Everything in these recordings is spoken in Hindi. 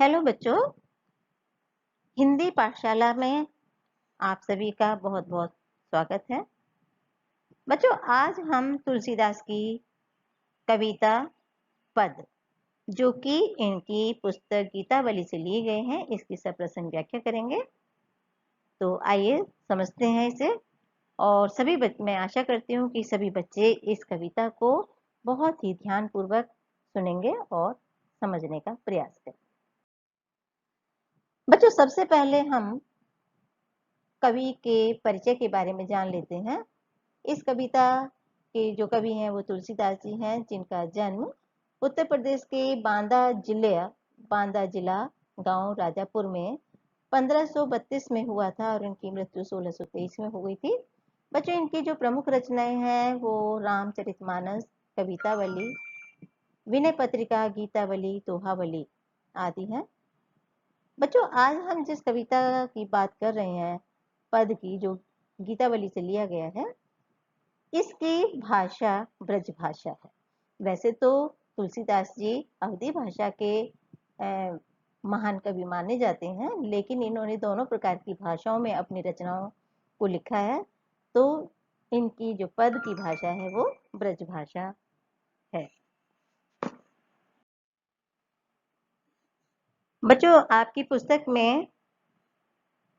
हेलो बच्चों, हिंदी पाठशाला में आप सभी का बहुत बहुत स्वागत है। बच्चों, आज हम तुलसीदास की कविता पद, जो कि इनकी पुस्तक गीतावली से लिए गए हैं, इसकी सप्रसंग व्याख्या करेंगे। तो आइए समझते हैं इसे। और मैं आशा करती हूँ कि सभी बच्चे इस कविता को बहुत ही ध्यानपूर्वक सुनेंगे और समझने का प्रयास करेंगे। बच्चों, सबसे पहले हम कवि के परिचय के बारे में जान लेते हैं। इस कविता के जो कवि हैं वो तुलसीदास जी हैं, जिनका जन्म उत्तर प्रदेश के बांदा जिला गांव राजापुर में 1532 में हुआ था और इनकी मृत्यु 1623 में हो गई थी। बच्चों, इनकी जो प्रमुख रचनाएं हैं वो रामचरितमानस, कवितावली, विनय पत्रिका, गीतावली, दोहावली आदि हैं। बच्चों, आज हम जिस कविता की बात कर रहे हैं, पद की, जो गीतावली से लिया गया है, इसकी भाषा ब्रज भाषा है। वैसे तो तुलसीदास जी अवधी भाषा के महान कवि माने जाते हैं, लेकिन इन्होंने दोनों प्रकार की भाषाओं में अपनी रचनाओं को लिखा है। तो इनकी जो पद की भाषा है वो ब्रज भाषा है। बच्चों, आपकी पुस्तक में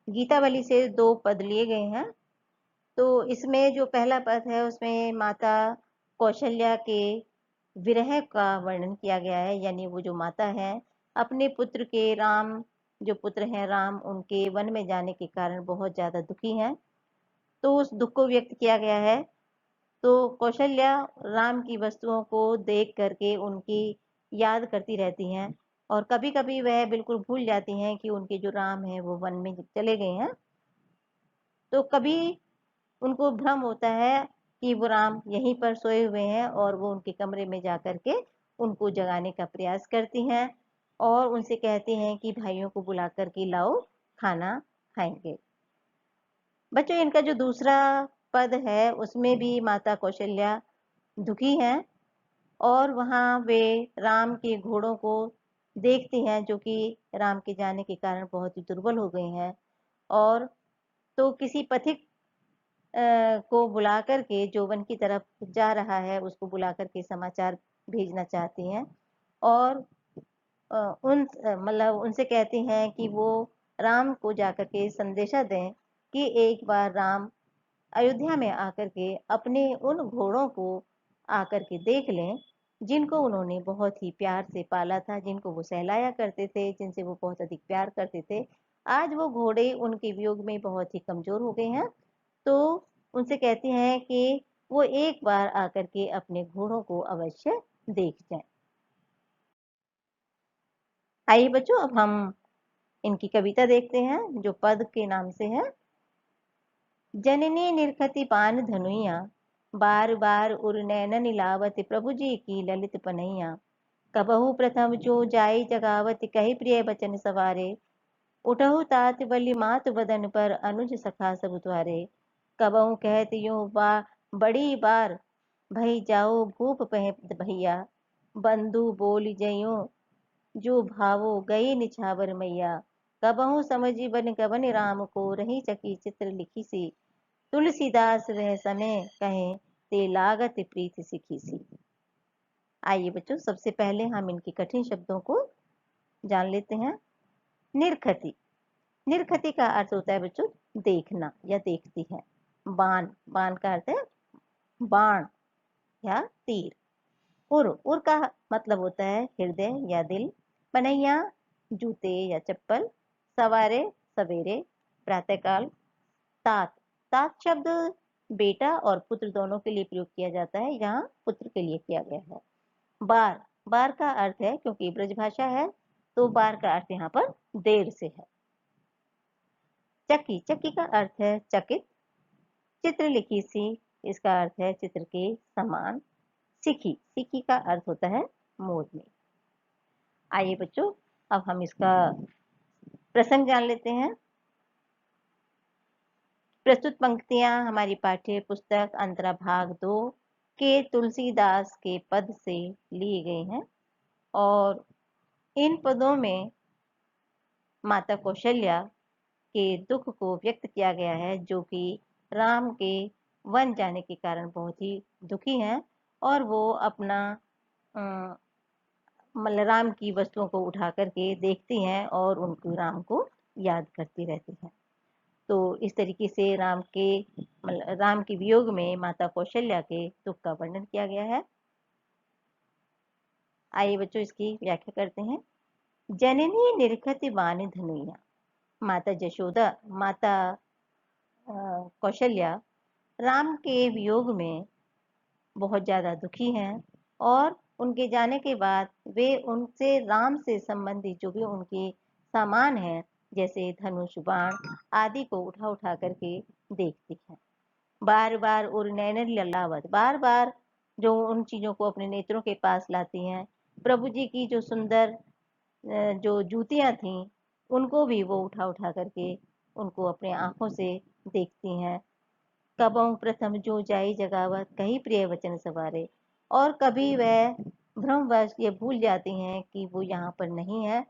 गीतावली से 2 पद लिए गए हैं। तो इसमें जो पहला पद है उसमें माता कौशल्या के विरह का वर्णन किया गया है, यानी वो जो माता है अपने पुत्र के जो पुत्र हैं राम, उनके वन में जाने के कारण बहुत ज्यादा दुखी हैं। तो उस दुख को व्यक्त किया गया है। तो कौशल्या राम की वस्तुओं को देख करके उनकी याद करती रहती हैं और कभी कभी वह बिल्कुल भूल जाती हैं कि उनके जो राम है वो वन में चले गए हैं। तो कभी उनको भ्रम होता है कि वो राम यहीं पर सोए हुए हैं और वो उनके कमरे में जाकर के उनको जगाने का प्रयास करती हैं और उनसे कहती हैं कि भाइयों को बुला करके लाओ, खाना खाएंगे। बच्चों, इनका जो दूसरा पद है उसमें भी माता कौशल्या दुखी हैं और वहां वे राम के घोड़ों को देखती हैं, जो कि राम के जाने के कारण बहुत ही दुर्बल हो गए हैं। और तो किसी पथिक को बुला करके, जो वन की तरफ जा रहा है उसको बुला करके समाचार भेजना चाहती हैं और मतलब उनसे कहती हैं कि वो राम को जाकर के संदेशा दें कि एक बार राम अयोध्या में आकर के अपने उन घोड़ों को आकर के देख लें, जिनको उन्होंने बहुत ही प्यार से पाला था, जिनको वो सहलाया करते थे, जिनसे वो बहुत अधिक प्यार करते थे। आज वो घोड़े उनके वियोग में बहुत ही कमजोर हो गए हैं। तो उनसे कहती हैं कि वो एक बार आकर के अपने घोड़ों को अवश्य देख जाएं। आइए बच्चों, अब हम इनकी कविता देखते हैं, जो पद के नाम से है। जननी निरखति पान धनुइया, बार बार उर नैनन लावत, प्रभु जी की ललित पनैया। कबहु प्रथम जो जाई जगावत, कही प्रिय बचन सवारे। उठहु तात बलि मात बदन पर, अनुज सखा सब द्वारे। कबहु कहत यूं बड़ी बार, भई जाओ भूप पह भैया। बंधु बोल जयो जो भावो, गई निछावर मैया। कबहु समझी बन गवन राम को, रही चकी चित्र लिखी सी। तुलसीदास वह समय कहे, ते लागत प्रीत सिखी सी। आइए बच्चों, सबसे पहले हम इनके कठिन शब्दों को जान लेते हैं। निरखति। निरखति का अर्थ होता है बच्चों देखना या देखती है। बाण, बाण का अर्थ है बाण या तीर। उर, उर का मतलब होता है हृदय या दिल। पनैया, जूते या चप्पल। सवारे, सवेरे, प्रातःकाल। तात, तात शब्द बेटा और पुत्र दोनों के लिए प्रयोग किया जाता है, यहाँ पुत्र के लिए किया गया है। बार, बार का अर्थ है, क्योंकि ब्रजभाषा है तो बार का अर्थ यहाँ पर देर से है। चक्की, चक्की का अर्थ है चकित। चित्र लिखी सी, इसका अर्थ है चित्र के समान। सिखी, सिखी का अर्थ होता है मोरनी। आइए बच्चों, अब हम इसका प्रसंग जान लेते हैं। प्रस्तुत पंक्तियां हमारी पाठ्य पुस्तक अंतरा भाग 2 के तुलसीदास के पद से लिए गए हैं और इन पदों में माता कौशल्या के दुख को व्यक्त किया गया है, जो कि राम के वन जाने के कारण बहुत ही दुखी हैं और वो अपना मतलब राम की वस्तुओं को उठा करके देखती हैं और उनको राम को याद करती रहती हैं। तो इस तरीके से राम के वियोग में माता कौशल्या के दुख का वर्णन किया गया है। आइए बच्चों इसकी व्याख्या करते हैं। जननी निरखति वानि धनुया, माता कौशल्या राम के वियोग में बहुत ज्यादा दुखी हैं और उनके जाने के बाद वे उनसे राम से संबंधित जो भी उनके सामान हैं, जैसे धनुष बाण आदि को उठा उठा करके देखती हैं। बार बार उर्नयन ललावत, बार बार जो उन चीजों को अपने नेत्रों के पास लाती हैं। प्रभु जी की जो सुंदर जो जूतियां थीं, उनको भी वो उठा उठा करके उनको अपने आंखों से देखती हैं। कबहुँ प्रथम जो जाई जगावत, कही प्रिय वचन सवारे, और कभी वह भ्रमवश ये भूल जाती हैं कि वो यहाँ पर नहीं है,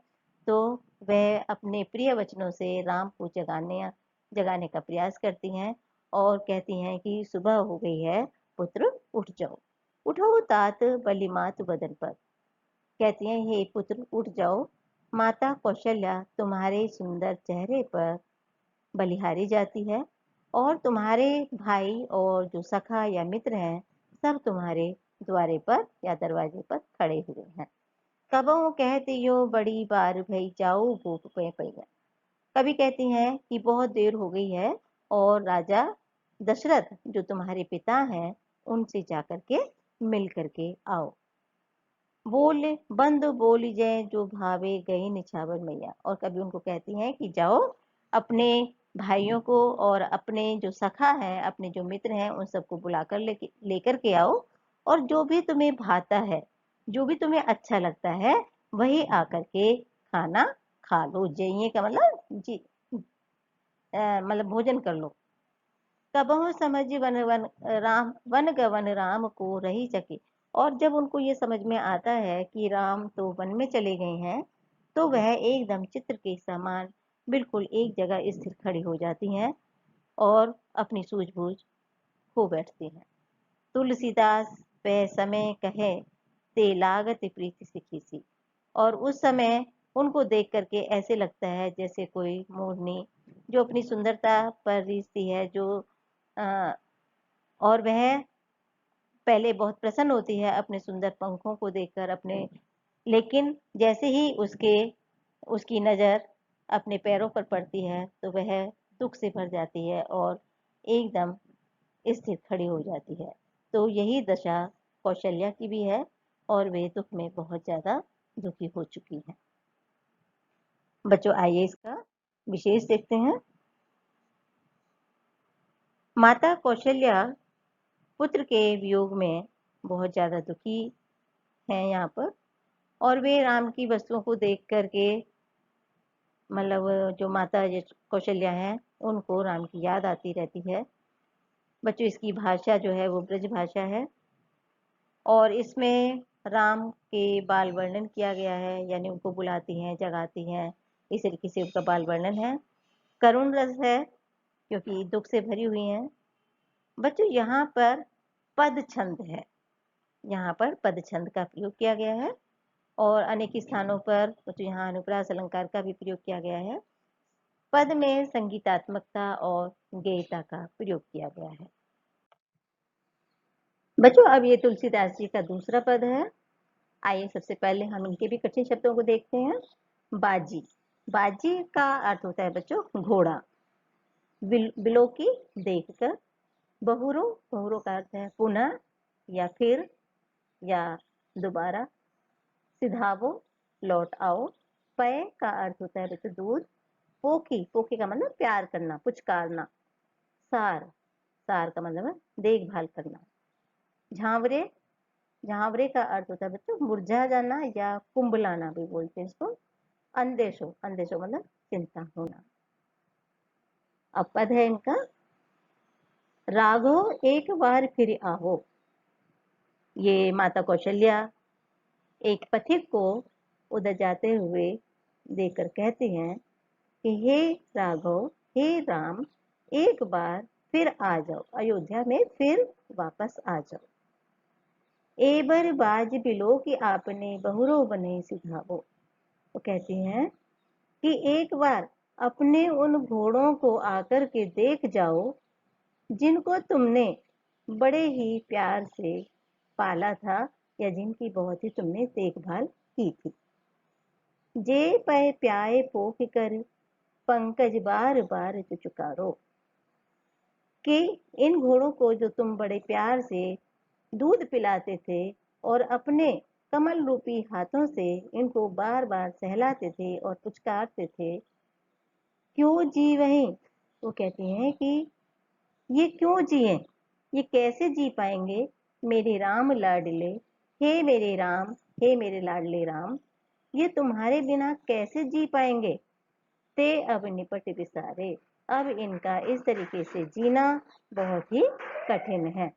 तो वह अपने प्रिय वचनों से राम को जगाने का प्रयास करती हैं और कहती हैं कि सुबह हो गई है, पुत्र उठ जाओ। उठो तात बलिमात बदन पर, कहती हैं हे पुत्र उठ जाओ, माता कौशल्या तुम्हारे सुंदर चेहरे पर बलिहारी जाती है और तुम्हारे भाई और जो सखा या मित्र हैं, सब तुम्हारे द्वारे पर या दरवाजे पर खड़े हुए हैं। कबहुँ कहती हो बड़ी बार भई जाओ भूप पे पैया, कभी कहती हैं कि बहुत देर हो गई है और राजा दशरथ जो तुम्हारे पिता हैं उनसे जाकर के मिल करके आओ। बोल बंद बोल जय जो भावे गई निछावर मैया, और कभी उनको कहती हैं कि जाओ अपने भाइयों को और अपने जो सखा हैं, अपने जो मित्र हैं, उन सबको बुलाकर लेकर के आओ और जो भी तुम्हें भाता है, जो भी तुम्हें अच्छा लगता है, वही आकर के खाना खा लो। जइये का मतलब जी मतलब भोजन कर लो। कबहुँ समझ वन गवन राम को रही सके, और जब उनको ये समझ में आता है कि राम तो वन में चले गए हैं, तो वह एकदम चित्र के समान बिल्कुल एक जगह स्थिर खड़ी हो जाती हैं और अपनी सूझबूझ खो बैठती हैं। तुलसीदास वह समय कहे ते लागत प्रीति सिखी सी, और उस समय उनको देख करके ऐसे लगता है जैसे कोई मोरनी जो अपनी सुंदरता पर रीझती है, जो और वह पहले बहुत प्रसन्न होती है अपने सुंदर पंखों को देखकर लेकिन जैसे ही उसकी नजर अपने पैरों पर पड़ती है, तो वह दुख से भर जाती है और एकदम स्थिर खड़ी हो जाती है। तो यही दशा कौशल्या की भी है और वे दुख में बहुत ज्यादा दुखी हो चुकी हैं। बच्चों आइए इसका विशेष देखते हैं। माता कौशल्या पुत्र के वियोग में बहुत ज्यादा दुखी हैं यहाँ पर, और वे राम की वस्तुओं को देख करके मतलब जो माता कौशल्या हैं, उनको राम की याद आती रहती है। बच्चों इसकी भाषा जो है वो ब्रज भाषा है और इसमें राम के बाल वर्णन किया गया है, यानी उनको बुलाती हैं, जगाती हैं, इस तरीके से उनका बाल वर्णन है। करुण रस है क्योंकि दुख से भरी हुई हैं। बच्चों यहाँ पर पद छंद है, यहाँ पर पद छंद का प्रयोग किया गया है और अनेक स्थानों पर बच्चों यहाँ अनुप्रास अलंकार का भी प्रयोग किया गया है। पद में संगीतात्मकता और गेयता का प्रयोग किया गया है। बच्चों अब ये तुलसीदास जी का दूसरा पद है। आइए सबसे पहले हम इनके भी कठिन शब्दों को देखते हैं। बाजी, बाजी का अर्थ होता है बच्चों घोड़ा। बिलोकी देखकर। बहुरो, बहुरो का अर्थ है पुनः या फिर या दोबारा। सिधावो, लौट आओ। पय का अर्थ होता है बच्चों दूध। पोखी, पोखी का मतलब प्यार करना, पुचकारना। सार, सार का मतलब है देखभाल करना। झांवरे, झांवरे का अर्थ होता है बच्चों मुरझा जाना या कुंभलाना भी बोलते हैं इसको। अंदेशो, अंदेशो मतलब चिंता होना। अब पद है इनका राघो एक बार फिर आओ। ये माता कौशल्या एक पथिक को उधर जाते हुए देखकर कहती हैं कि हे राघव, हे राम, एक बार फिर आ जाओ, अयोध्या में फिर वापस आ जाओ। एबर बाज बिलो कि आपने बहुरो बने सिधावो। वो कहते हैं कि एक बार अपने उन घोड़ों को आकर के देख जाओ जिनको तुमने बड़े ही प्यार से पाला था या जिनकी बहुत ही तुमने देखभाल की थी। जे पै प्याए पोख कर पंकज बार बार चुकारो, कि इन घोड़ों को जो तुम बड़े प्यार से दूध पिलाते थे और अपने कमल रूपी हाथों से इनको बार बार सहलाते थे और पुचकारते थे, क्यों जी वहीं। वो कहते हैं कि ये क्यों जिए, ये कैसे जी पाएंगे मेरे राम लाडले, हे मेरे राम, हे मेरे लाडले राम, ये तुम्हारे बिना कैसे जी पाएंगे। ते अब निपट विसारे, अब इनका इस तरीके से जीना बहुत ही कठिन है।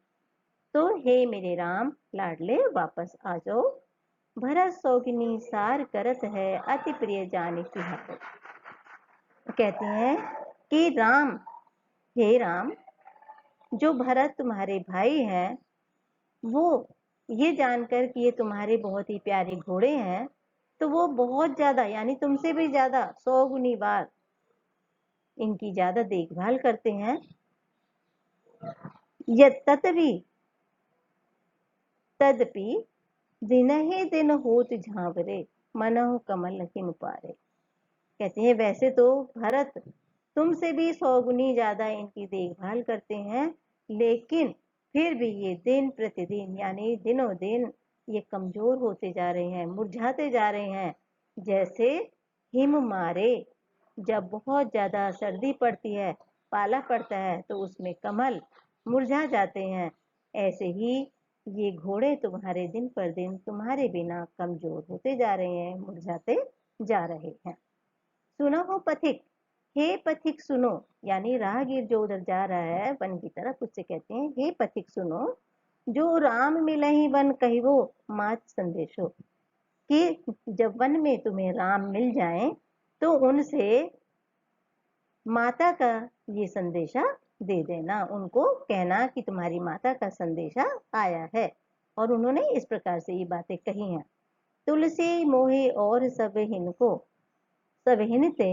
तो हे मेरे राम लाडले वापस आ जाओ, भरत सौगिनी सार करत है अति प्रिय जाने तिहारो। कहते हैं कि राम, हे राम, जो भरत तुम्हारे भाई हैं वो ये जानकर कि ये तुम्हारे बहुत ही प्यारे घोड़े हैं, तो वो बहुत ज्यादा यानी तुमसे भी ज्यादा 100 गुनी बार इनकी ज्यादा देखभाल करते हैं। तदपि तदपि दिन ही दिन होत झांवरे, मनहु कमल किन पारे। कहते हैं वैसे तो भरत तुमसे भी 100 गुनी ज्यादा इनकी देखभाल करते हैं, लेकिन फिर भी ये दिन प्रतिदिन यानी दिनों दिन ये कमजोर होते जा रहे हैं, मुरझाते जा रहे हैं। जैसे हिम मारे, जब बहुत ज्यादा सर्दी पड़ती है, पाला पड़ता है, तो उसमें कमल मुरझा जाते हैं, ऐसे ही ये घोड़े तुम्हारे दिन पर दिन तुम्हारे बिना कमजोर होते जा रहे हैं, मुरझाते जा रहे हैं। सुनो हो पथिक, हे पथिक सुनो, यानी राहगीर जो उधर जा रहा है वन की तरफ, उससे कहते हैं हे पथिक सुनो, जो राम मिलहि वन कहिवो मात संदेशो, कि जब वन में तुम्हें राम मिल जाएं तो उनसे माता का ये संदेशा दे देना, उनको कहना कि तुम्हारी माता का संदेशा आया है। और उन्होंने इस प्रकार से ये बातें कही हैं। तुलसी मोहे और सब हिनको, सब हिनते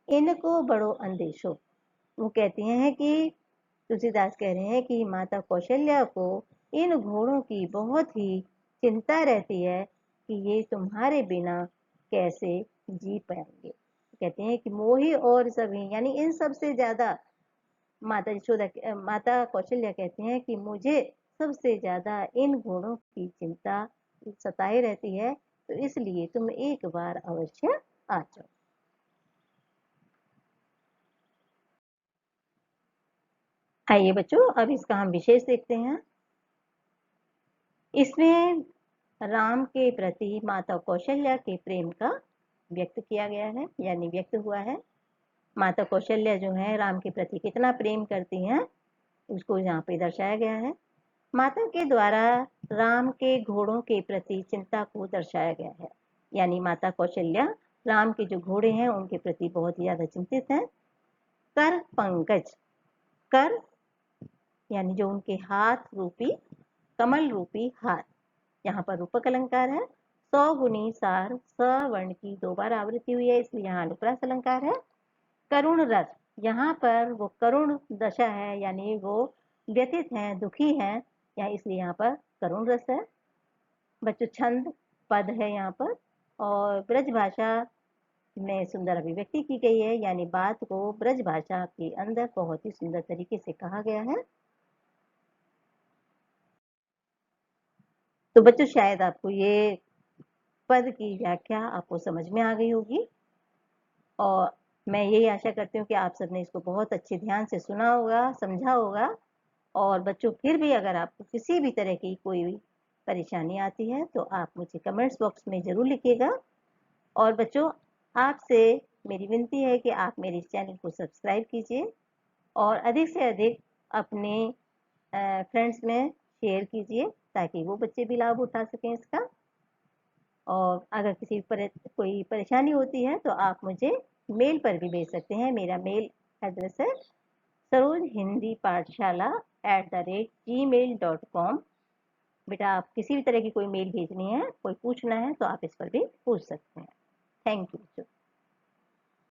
इनको बड़ो अंदेशो। वो कहती हैं कि तुलसीदास कह रहे हैं कि माता कौशल्या को इन घोड़ों की बहुत ही चिंता रहती है कि ये तुम्हारे बिना कैसे जी पाएंगे। कहते हैं कि मोही और सभी यानी इन सब से ज्यादा माता यशोदा, माता कौशल्या कहते हैं कि मुझे सबसे ज्यादा इन घोड़ों की चिंता सताए रहती है, तो इसलिए तुम एक बार अवश्य आ जाओ। आइए बच्चों, अब इसका हम विशेष देखते हैं। इसमें राम के प्रति माता कौशल्या के प्रेम का व्यक्त किया गया है, यानी व्यक्त हुआ है। माता कौशल्या जो है राम के प्रति कितना प्रेम करती हैं उसको यहाँ पे दर्शाया गया है। माता के द्वारा राम के घोड़ों के प्रति चिंता को दर्शाया गया है, यानी माता कौशल्या राम के जो घोड़े हैं उनके प्रति बहुत ही ज्यादा चिंतित हैं। कर पंकज, कर यानी जो उनके हाथ रूपी, कमल रूपी हाथ, यहाँ पर रूपक अलंकार है। 100 गुनी सार, स वर्ण की 2 बार आवृत्ति हुई है, इसलिए यहाँ अनुप्रास अलंकार है। करुण रस, यहाँ पर वो करुण दशा है, यानी वो व्यथित हैं, दुखी हैं, या इसलिए यहाँ पर करुण रस है। बच्चों छंद पद है यहाँ पर, और ब्रज भाषा में सुंदर अभिव्यक्ति की गई है, यानी बात को ब्रज भाषा के अंदर बहुत ही सुंदर तरीके से कहा गया है। तो बच्चों शायद आपको ये पद की व्याख्या आपको समझ में आ गई होगी, और मैं यही आशा करती हूँ कि आप सबने इसको बहुत अच्छे ध्यान से सुना होगा, समझा होगा। और बच्चों फिर भी अगर आपको किसी भी तरह की कोई परेशानी आती है तो आप मुझे कमेंट्स बॉक्स में ज़रूर लिखिएगा। और बच्चों आपसे मेरी विनती है कि आप मेरे चैनल को सब्सक्राइब कीजिए और अधिक से अधिक अपने फ्रेंड्स में शेयर कीजिए, ताकि वो बच्चे भी लाभ उठा सकें इसका। और अगर किसी कोई परेशानी होती है तो आप मुझे मेल पर भी भेज सकते हैं। मेरा मेल एड्रेस है sarojhindipathshala@gmail.com। बेटा आप किसी भी तरह की कोई मेल भेजनी है, कोई पूछना है तो आप इस पर भी पूछ सकते हैं। Thank you.